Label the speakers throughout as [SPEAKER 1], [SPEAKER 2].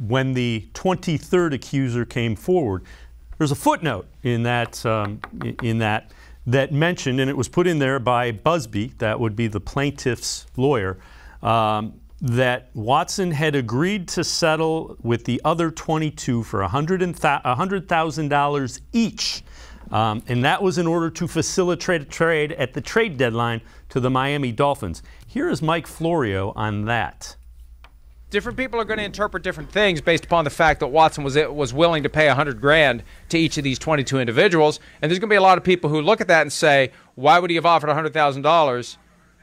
[SPEAKER 1] when the 23rd accuser came forward, there's a footnote in that that mentioned, and it was put in there by Busby, that would be the plaintiff's lawyer, that Watson had agreed to settle with the other 22 for $100,000 each. And that was in order to facilitate a trade at the trade deadline to the Miami Dolphins. Here is Mike Florio on that.
[SPEAKER 2] Different people are going to interpret different things based upon the fact that Watson was willing to pay $100,000 to each of these 22 individuals. And there's going to be a lot of people who look at that and say, why would he have offered $100,000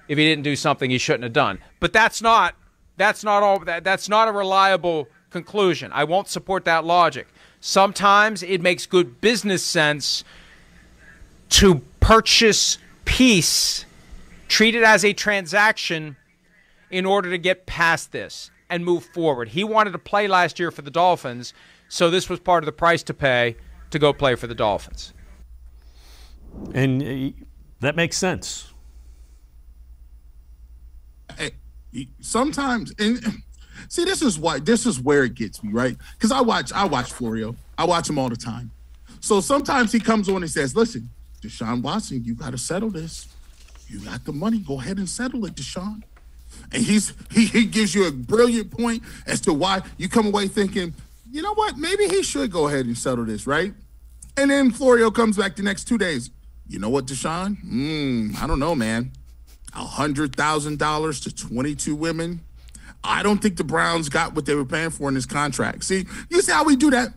[SPEAKER 2] if he didn't do something he shouldn't have done? But that's not a reliable conclusion. I won't support that logic. Sometimes it makes good business sense to purchase peace, treat it as a transaction in order to get past this and move forward. He wanted to play last year for the Dolphins, so this was part of the price to pay to go play for the Dolphins.
[SPEAKER 1] And that makes sense.
[SPEAKER 3] Sometimes, and see, this is where it gets me, right? Because I watch Florio. I watch him all the time. So sometimes he comes on and says, listen, Deshaun Watson, you got to settle this. You got the money. Go ahead and settle it, Deshaun. And he gives you a brilliant point as to why you come away thinking, you know what, maybe he should go ahead and settle this, right? And then Florio comes back the next 2 days. You know what, Deshaun? I don't know, man. $100,000 to 22 women. I don't think the Browns got what they were paying for in this contract. See, you see how we do that?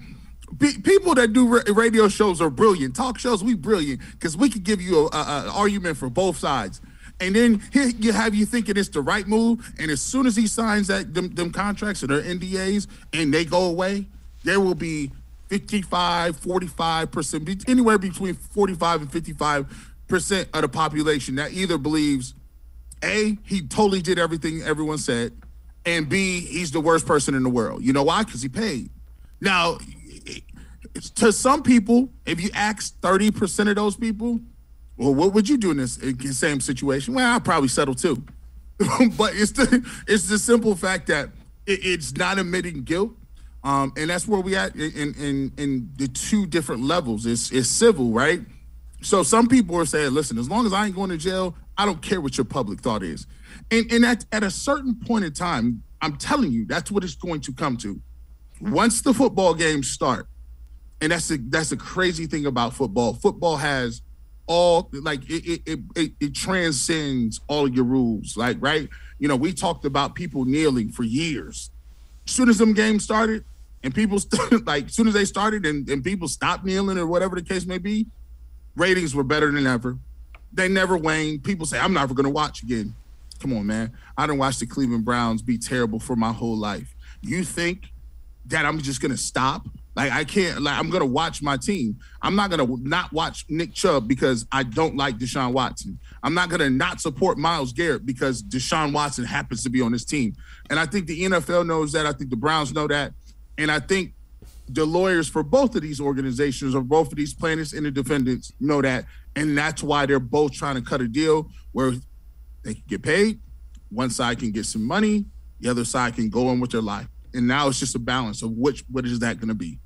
[SPEAKER 3] People that do radio shows are brilliant. Talk shows, we brilliant because we could give you an argument for both sides. And then you have you thinking it's the right move. And as soon as he signs them contracts or their NDAs and they go away, there will be 55, 45%, anywhere between 45 and 55% of the population that either believes, A, he totally did everything everyone said, and B, he's the worst person in the world. You know why? Because he paid. Now, to some people, if you ask 30% of those people, well, what would you do in this same situation? Well, I'll probably settle too. But it's the simple fact that it's not admitting guilt. And that's where we at in the two different levels. It's civil, right? So some people are saying, listen, as long as I ain't going to jail, I don't care what your public thought is. And at a certain point in time, I'm telling you, that's what it's going to come to. Once the football games start, and that's a crazy thing about football. Football has all, like, it transcends all of your rules. Like, right? You know, we talked about people kneeling for years. As soon as them games started, and people, as soon as they started and people stopped kneeling or whatever the case may be, ratings were better than ever. They never waned. People say, I'm never going to watch again. Come on, man. I done watched the Cleveland Browns be terrible for my whole life. You think that I'm just going to stop? Like, I can't, like, I'm going to watch my team. I'm not going to not watch Nick Chubb because I don't like Deshaun Watson. I'm not going to not support Myles Garrett because Deshaun Watson happens to be on this team. And I think the NFL knows that. I think the Browns know that. And I think the lawyers for both of these organizations or both of these plaintiffs and the defendants know that. And that's why they're both trying to cut a deal where they can get paid. One side can get some money. The other side can go on with their life. And now it's just a balance of what is that going to be?